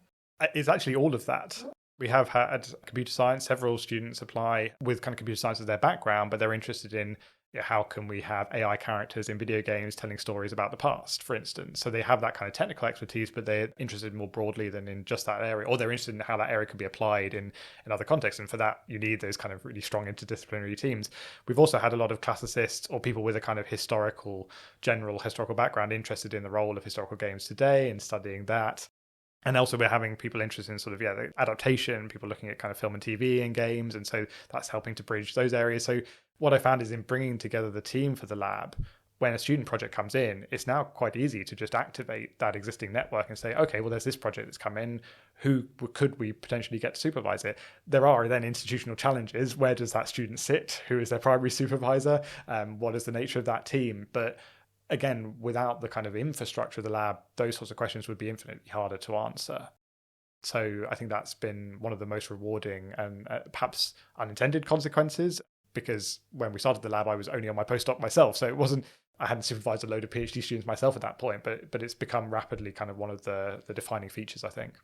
It's actually all of that. We have had computer science, several students apply with kind of computer science as their background, but they're interested in how can we have AI characters in video games telling stories about the past, for instance. So they have that kind of technical expertise, but they're interested more broadly than in just that area, or they're interested in how that area can be applied in other contexts. And for that, you need those kind of really strong interdisciplinary teams. We've also had a lot of classicists or people with a kind of general historical background interested in the role of historical games today and studying that. And also we're having people interested in sort of, the adaptation, people looking at kind of film and TV and games. And so that's helping to bridge those areas. So what I found is in bringing together the team for the lab, when a student project comes in, it's now quite easy to just activate that existing network and say, okay, well, there's this project that's come in. Who could we potentially get to supervise it? There are then institutional challenges. Where does that student sit? Who is their primary supervisor? What is the nature of that team? But again, without the kind of infrastructure of the lab, those sorts of questions would be infinitely harder to answer. So I think that's been one of the most rewarding and perhaps unintended consequences, because when we started the lab, I was only on my postdoc myself. So it wasn't, I hadn't supervised a load of PhD students myself at that point, but it's become rapidly kind of one of the defining features, I think.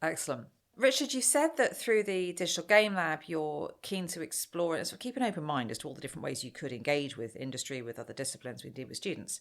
Excellent. Richard, you said that through the Digital Game Lab, you're keen to explore and sort of keep an open mind as to all the different ways you could engage with industry, with other disciplines, with students.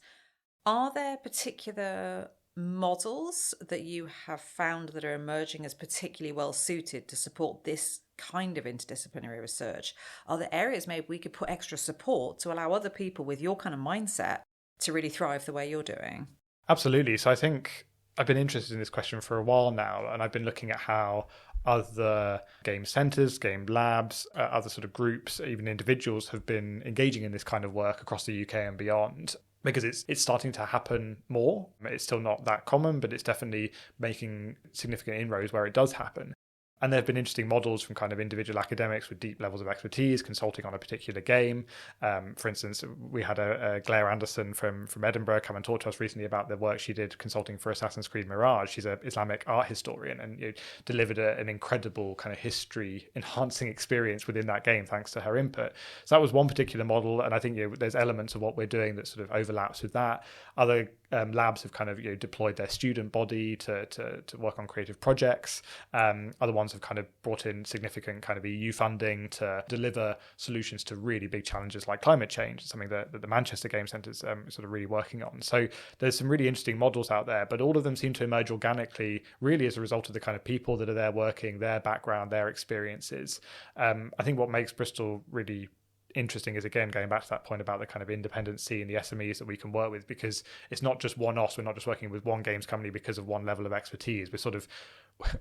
Are there particular models that you have found that are emerging as particularly well suited to support this kind of interdisciplinary research? Are there areas maybe we could put extra support to allow other people with your kind of mindset to really thrive the way you're doing? Absolutely. So I think I've been interested in this question for a while now, and I've been looking at how other game centres, game labs, other sort of groups, even individuals have been engaging in this kind of work across the UK and beyond, because it's starting to happen more. It's still not that common, but it's definitely making significant inroads where it does happen. And there have been interesting models from kind of individual academics with deep levels of expertise consulting on a particular game. For instance, we had a Claire Anderson from Edinburgh come and talk to us recently about the work she did consulting for Assassin's Creed Mirage. She's an Islamic art historian and delivered an incredible kind of history-enhancing experience within that game thanks to her input. So that was one particular model, and I think there's elements of what we're doing that sort of overlaps with that. Other labs have kind of deployed their student body to work on creative projects. Other ones have kind of brought in significant kind of EU funding to deliver solutions to really big challenges like climate change, something that the Manchester Game Centre is sort of really working on. So there's some really interesting models out there, but all of them seem to emerge organically, really as a result of the kind of people that are there working, their background, their experiences. I think what makes Bristol really interesting is, again, going back to that point about the kind of independency and the SMEs that we can work with, because it's not just one-offs. We're not just working with one games company because of one level of expertise.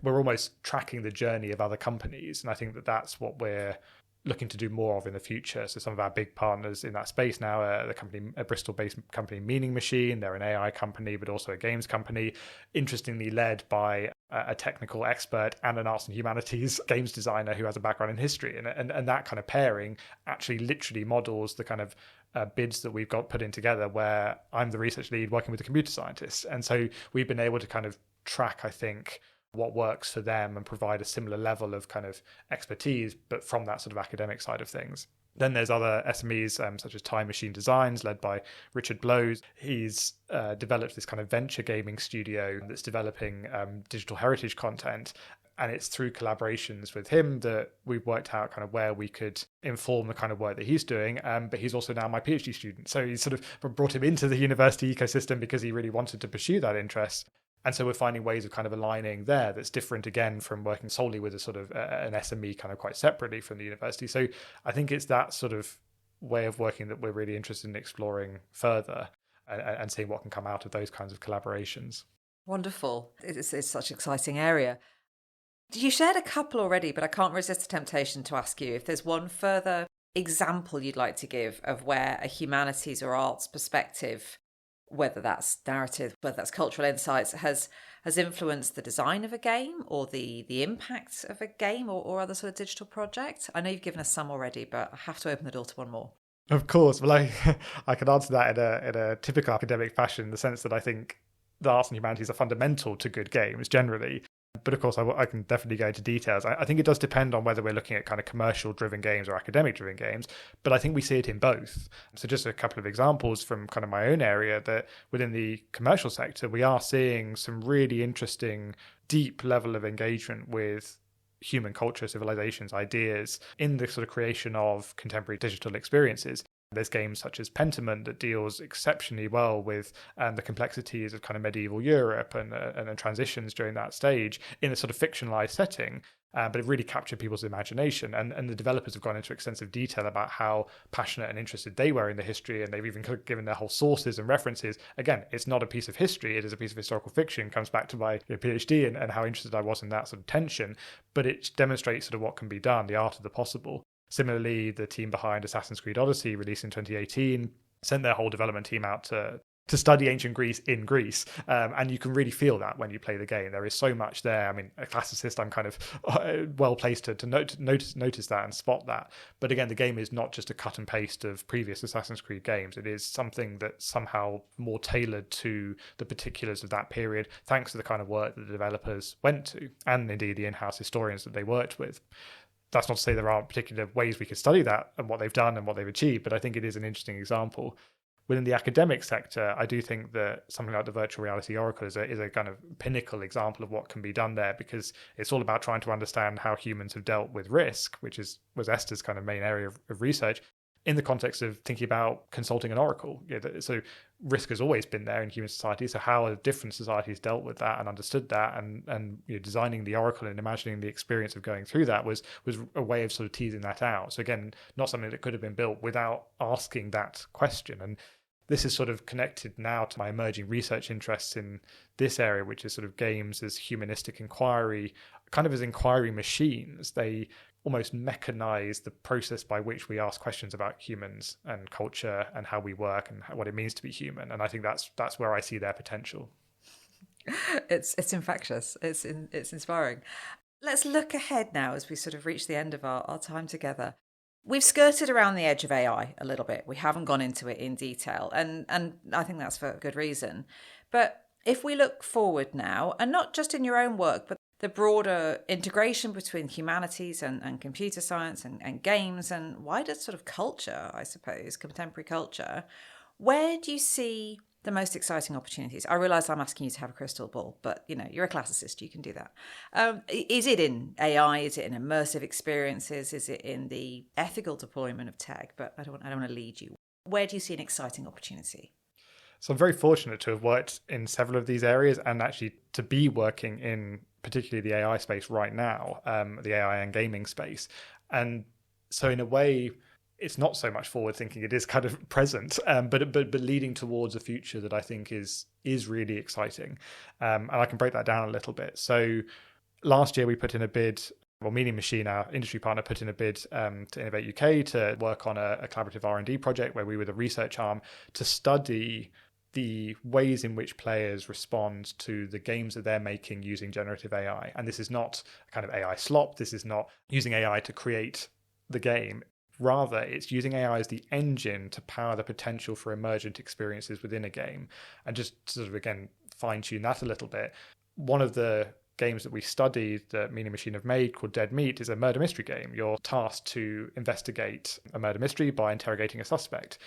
We're almost tracking the journey of other companies, and I think that's what we're looking to do more of in the future. So some of our big partners in that space now are a Bristol-based company, Meaning Machine. They're an AI company, but also a games company, interestingly led by a technical expert and an arts and humanities games designer who has a background in history. And that kind of pairing actually literally models the kind of bids that we've got put in together, where I'm the research lead working with the computer scientists. And so we've been able to kind of track, I think, what works for them and provide a similar level of kind of expertise, but from that sort of academic side of things. Then there's other SMEs such as Time Machine Designs, led by Richard Blows. He's developed this kind of venture gaming studio that's developing digital heritage content. And it's through collaborations with him that we've worked out kind of where we could inform the kind of work that he's doing. But he's also now my PhD student. So he's sort of brought him into the university ecosystem because he really wanted to pursue that interest. And so we're finding ways of kind of aligning there that's different, again, from working solely with a sort of an SME kind of quite separately from the university. So I think it's that sort of way of working that we're really interested in exploring further and seeing what can come out of those kinds of collaborations. Wonderful. It's such an exciting area. You shared a couple already, but I can't resist the temptation to ask you if there's one further example you'd like to give of where a humanities or arts perspective, whether that's narrative, whether that's cultural insights, has influenced the design of a game or the impact of a game or other sort of digital project. I know you've given us some already, but I have to open the door to one more. Of course. Well, I can answer that in a typical academic fashion, in the sense that I think the arts and humanities are fundamental to good games generally. But of course, I can definitely go into details. I think it does depend on whether we're looking at kind of commercial-driven games or academic-driven games, but I think we see it in both. So just a couple of examples from kind of my own area, that within the commercial sector, we are seeing some really interesting, deep level of engagement with human culture, civilizations, ideas in the sort of creation of contemporary digital experiences. There's games such as Pentiment that deals exceptionally well with the complexities of kind of medieval Europe and transitions during that stage in a sort of fictionalized setting. But it really captured people's imagination. And the developers have gone into extensive detail about how passionate and interested they were in the history. And they've even given their whole sources and references. Again, it's not a piece of history. It is a piece of historical fiction. It comes back to my PhD and how interested I was in that sort of tension. But it demonstrates sort of what can be done, the art of the possible. Similarly, the team behind Assassin's Creed Odyssey, released in 2018, sent their whole development team out to study ancient Greece in Greece. And you can really feel that when you play the game. There is so much there. I mean, a classicist, I'm kind of well placed to notice that and spot that. But again, the game is not just a cut and paste of previous Assassin's Creed games. It is something that's somehow more tailored to the particulars of that period, thanks to the kind of work that the developers went to, and indeed the in-house historians that they worked with. That's not to say there aren't particular ways we could study that and what they've done and what they've achieved, but I think it is an interesting example. Within the academic sector, I do think that something like the virtual reality oracle is a kind of pinnacle example of what can be done there, because it's all about trying to understand how humans have dealt with risk, which was Esther's kind of main area of research, in the context of thinking about consulting an oracle. So risk has always been there in human society. So how have different societies dealt with that and understood that, and designing the oracle and imagining the experience of going through that was a way of sort of teasing that out. So again, not something that could have been built without asking that question. And this is sort of connected now to my emerging research interests in this area, which is sort of games as humanistic inquiry, kind of as inquiry machines. They almost mechanize the process by which we ask questions about humans and culture and how we work and what it means to be human. And I think that's where I see their potential. It's infectious. It's inspiring. Let's look ahead now as we sort of reach the end of our time together. We've skirted around the edge of AI a little bit. We haven't gone into it in detail, and I think that's for good reason. But if we look forward now, and not just in your own work, but the broader integration between humanities and computer science and games and wider sort of culture, I suppose, contemporary culture, where do you see the most exciting opportunities? I realise I'm asking you to have a crystal ball, but you're a classicist, you can do that. Is it in AI? Is it in immersive experiences? Is it in the ethical deployment of tech? But I don't want to lead you. Where do you see an exciting opportunity? So I'm very fortunate to have worked in several of these areas, and actually to be working in particularly the AI space right now, the AI and gaming space. And so in a way, it's not so much forward thinking, it is kind of present, but leading towards a future that I think is really exciting. And I can break that down a little bit. So last year we put in a bid, Meaning Machine, our industry partner, put in a bid to Innovate UK to work on a collaborative R&D project where we were the research arm to study the ways in which players respond to the games that they're making using generative AI. And this is not a kind of AI slop. This is not using AI to create the game. Rather, it's using AI as the engine to power the potential for emergent experiences within a game. And just sort of, again, fine-tune that a little bit. One of the games that we studied that Meaning Machine have made, called Dead Meat, is a murder mystery game. You're tasked to investigate a murder mystery by interrogating a suspect.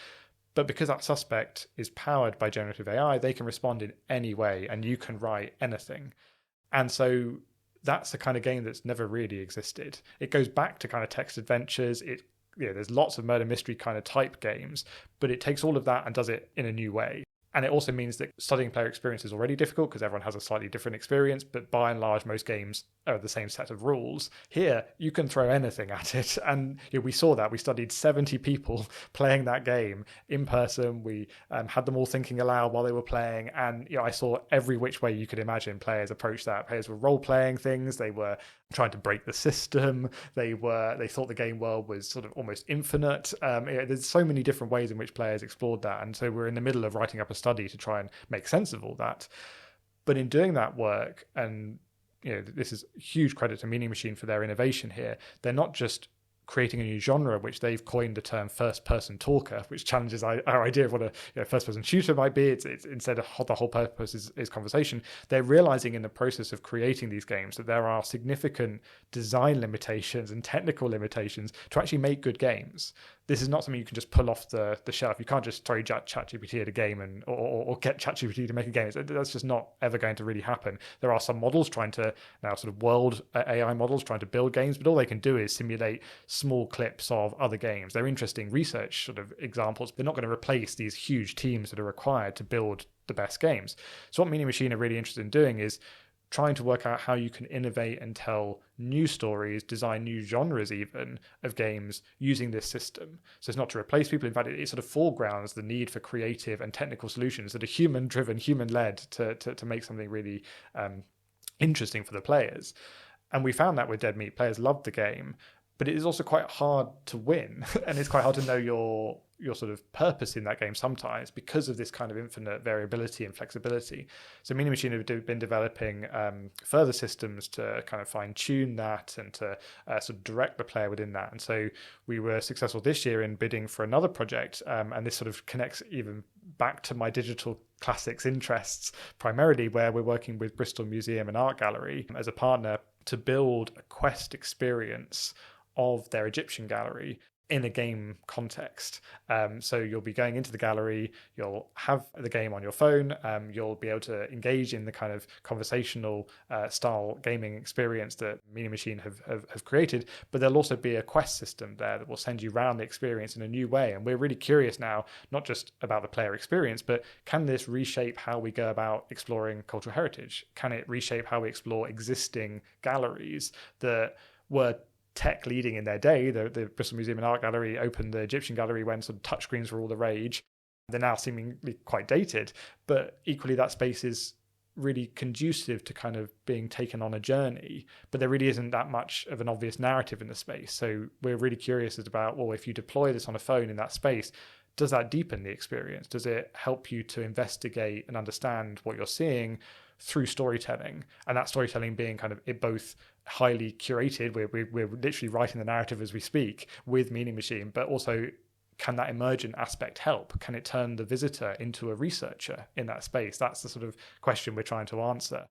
But because that suspect is powered by generative AI, they can respond in any way and you can write anything. And so that's the kind of game that's never really existed. It goes back to kind of text adventures. There's lots of murder mystery kind of type games, but it takes all of that and does it in a new way. And it also means that studying player experience is already difficult because everyone has a slightly different experience, but by and large, most games are the same set of rules. Here, you can throw anything at it. And we saw that. We studied 70 people playing that game in person. We had them all thinking aloud while they were playing. And I saw every which way you could imagine players approach that. Players were role-playing things. They were trying to break the system. They thought the game world was sort of almost infinite. There's so many different ways in which players explored that. And so we're in the middle of writing up a study to try and make sense of all that. But in doing that work, and this is huge credit to Meaning Machine for their innovation here, they're not just creating a new genre, which they've coined the term first-person talker, which challenges our idea of what a first-person shooter might be. It's instead of the whole purpose is conversation. They're realizing in the process of creating these games that there are significant design limitations and technical limitations to actually make good games. This is not something you can just pull off the shelf. You can't just throw ChatGPT at a game or get ChatGPT to make a game. That's just not ever going to really happen. There are some models trying to now sort of world AI models trying to build games, but all they can do is simulate small clips of other games. They're interesting research sort of examples. They're not going to replace these huge teams that are required to build the best games. So what Meaning Machine are really interested in doing is trying to work out how you can innovate and tell new stories, design new genres even of games using this system. So it's not to replace people. In fact, it sort of foregrounds the need for creative and technical solutions that are human-driven, human-led to make something really interesting for the players. And we found that with Dead Meat, players loved the game, but it is also quite hard to win, and it's quite hard to know your sort of purpose in that game sometimes because of this kind of infinite variability and flexibility. So Meaning Machine have been developing further systems to kind of fine tune that and to sort of direct the player within that. And so we were successful this year in bidding for another project, and this sort of connects even back to my digital classics interests primarily, where we're working with Bristol Museum and Art Gallery as a partner to build a quest experience of their Egyptian gallery in a game context. So you'll be going into the gallery, you'll have the game on your phone, you'll be able to engage in the kind of conversational style gaming experience that Meaning Machine have created, but there'll also be a quest system there that will send you around the experience in a new way. And we're really curious now, not just about the player experience, but can this reshape how we go about exploring cultural heritage? Can it reshape how we explore existing galleries that were tech leading in their day? The Bristol Museum and Art Gallery opened the Egyptian gallery when sort of touchscreens were all the rage. They're now seemingly quite dated, but equally that space is really conducive to kind of being taken on a journey, but there really isn't that much of an obvious narrative in the space. So we're really curious about, well, if you deploy this on a phone in that space, does that deepen the experience? Does it help you to investigate and understand what you're seeing through storytelling? And that storytelling being kind of it both highly curated, we're literally writing the narrative as we speak with Meaning Machine, but also can that emergent aspect help? Can it turn the visitor into a researcher in that space? That's the sort of question we're trying to answer.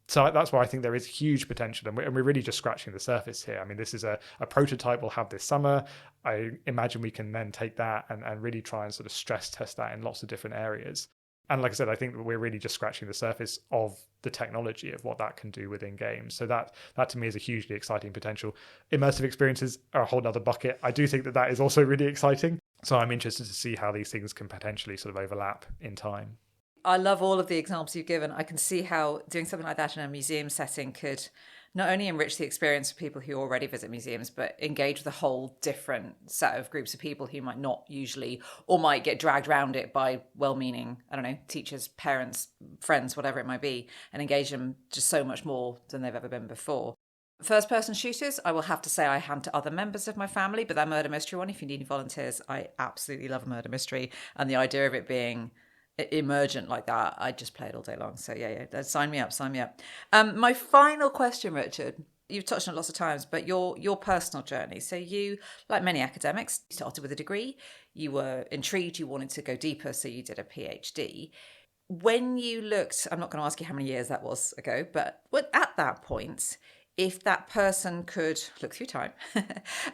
So that's why I think there is huge potential, and we're really just scratching the surface here. I mean, this is a prototype we'll have this summer. I imagine we can then take that and really try and sort of stress test that in lots of different areas. And like I said, I think that we're really just scratching the surface of the technology of what that can do within games. So that to me is a hugely exciting potential. Immersive experiences are a whole other bucket. I do think that is also really exciting. So I'm interested to see how these things can potentially sort of overlap in time. I love all of the examples you've given. I can see how doing something like that in a museum setting could not only enrich the experience for people who already visit museums, but engage with a whole different set of groups of people who might not usually, or might get dragged around it by well-meaning, I don't know, teachers, parents, friends, whatever it might be, and engage them just so much more than they've ever been before. First-person shooters, I will have to say I hand to other members of my family, but that murder mystery one, if you need any volunteers, I absolutely love a murder mystery. And the idea of it being emergent like that, I just play it all day long. So yeah, sign me up. My final question, Richard, you've touched on it lots of times, but your personal journey. So you, like many academics, started with a degree, you were intrigued, you wanted to go deeper, so you did a PhD. When you looked, I'm not going to ask you how many years that was ago, but at that point, if that person could look through time,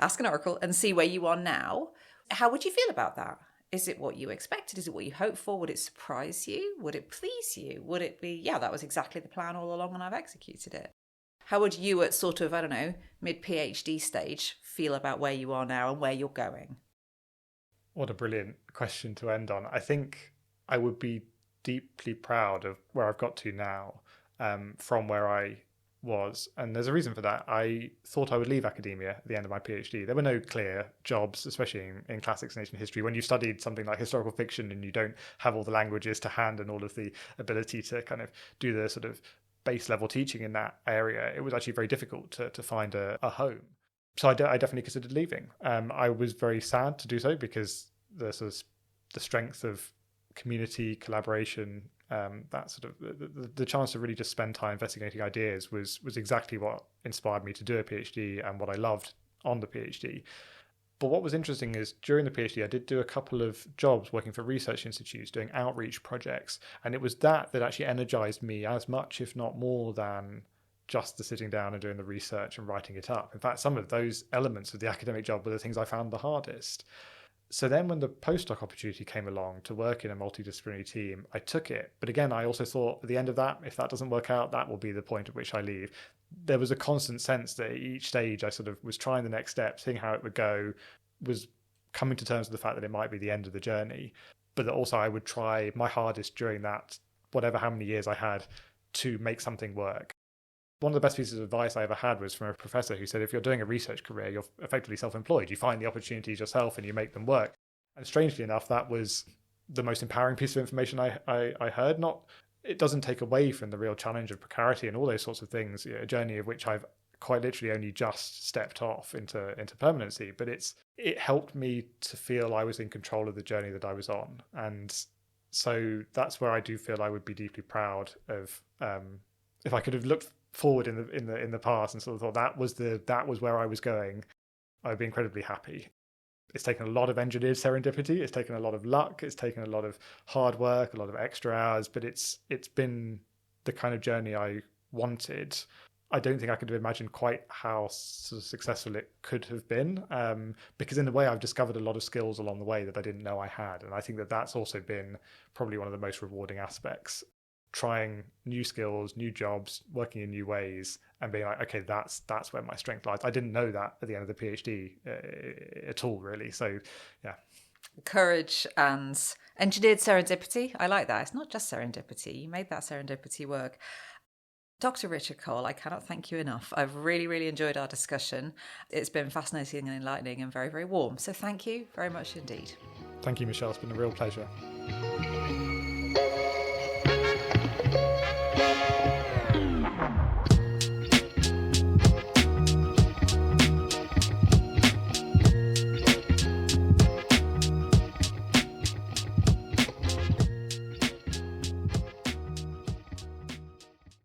ask an oracle and see where you are now, how would you feel about that? Is it what you expected? Is it what you hoped for? Would it surprise you? Would it please you? Would it be, yeah, that was exactly the plan all along and I've executed it? How would you at sort of, I don't know, mid-PhD stage feel about where you are now and where you're going? What a brilliant question to end on. I think I would be deeply proud of where I've got to now, from where I was, and there's a reason for that. I thought I would leave academia at the end of my PhD. There were no clear jobs, especially in classics and ancient history. When you studied something like historical fiction and you don't have all the languages to hand and all of the ability to kind of do the sort of base level teaching in that area, it was actually very difficult to find a home. So I definitely considered leaving. I was very sad to do so because the sort of the strength of community collaboration, that sort of the chance to really just spend time investigating ideas was exactly what inspired me to do a PhD and what I loved on the PhD. But what was interesting is during the PhD, I did do a couple of jobs working for research institutes, doing outreach projects. And it was that actually energized me as much, if not more, than just the sitting down and doing the research and writing it up. In fact, some of those elements of the academic job were the things I found the hardest. So then when the postdoc opportunity came along to work in a multidisciplinary team, I took it. But again, I also thought at the end of that, if that doesn't work out, that will be the point at which I leave. There was a constant sense that at each stage I sort of was trying the next step, seeing how it would go, was coming to terms with the fact that it might be the end of the journey, but that also I would try my hardest during that, whatever how many years I had, to make something work. One of the best pieces of advice I ever had was from a professor who said, if you're doing a research career, you're effectively self-employed. You find the opportunities yourself and you make them work. And strangely enough, that was the most empowering piece of information I heard. It doesn't take away from the real challenge of precarity and all those sorts of things, a journey of which I've quite literally only just stepped off into permanency, but it helped me to feel I was in control of the journey that I was on. And so that's where I do feel I would be deeply proud of, if I could have looked forward in the past and sort of thought that was where I was going, I would be incredibly happy. It's taken a lot of engineered serendipity, it's taken a lot of luck, it's taken a lot of hard work, a lot of extra hours, but it's been the kind of journey I wanted. I don't think I could have imagined quite how sort of successful it could have been, because in a way I've discovered a lot of skills along the way that I didn't know I had. And I think that that's also been probably one of the most rewarding aspects, trying new skills, new jobs, working in new ways, and being like, okay, that's where my strength lies. I didn't know that at the end of the PhD at all, really. So, yeah. Courage and engineered serendipity. I like that. It's not just serendipity. You made that serendipity work. Dr. Richard Cole, I cannot thank you enough. I've really, really enjoyed our discussion. It's been fascinating and enlightening and very, very warm. So thank you very much indeed. Thank you, Michelle. It's been a real pleasure.